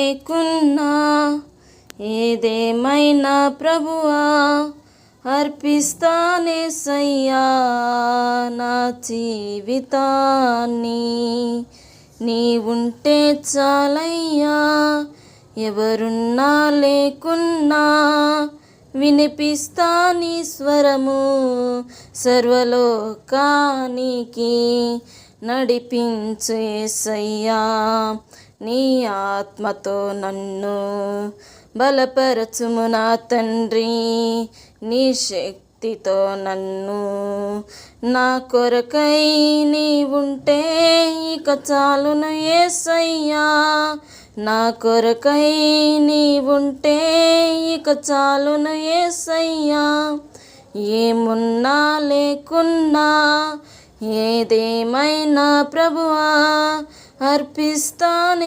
లేకున్నా ఏదేమైనా ప్రభువా అర్పిస్తానేసయ్యా నా జీవితాన్ని. నీవుంటే చాలయ్యా, ఎవరున్నా లేకున్నా వినిపిస్తా నీ స్వరము, సర్వలోకానికి నడిపించు యేసయ్యా. నీ ఆత్మతో నన్ను బలపరచుము నా తండ్రి, నీ శక్తితో నన్ను. నా కొరకై నీవుంటే ఇక చాలును యేసయ్యా, నా కొరకై నీవుంటే ఇక చాలును యేసయ్యా. ఏమున్నా లేకున్నా ఏదేమైనా ప్రభువా అర్పిస్తాను.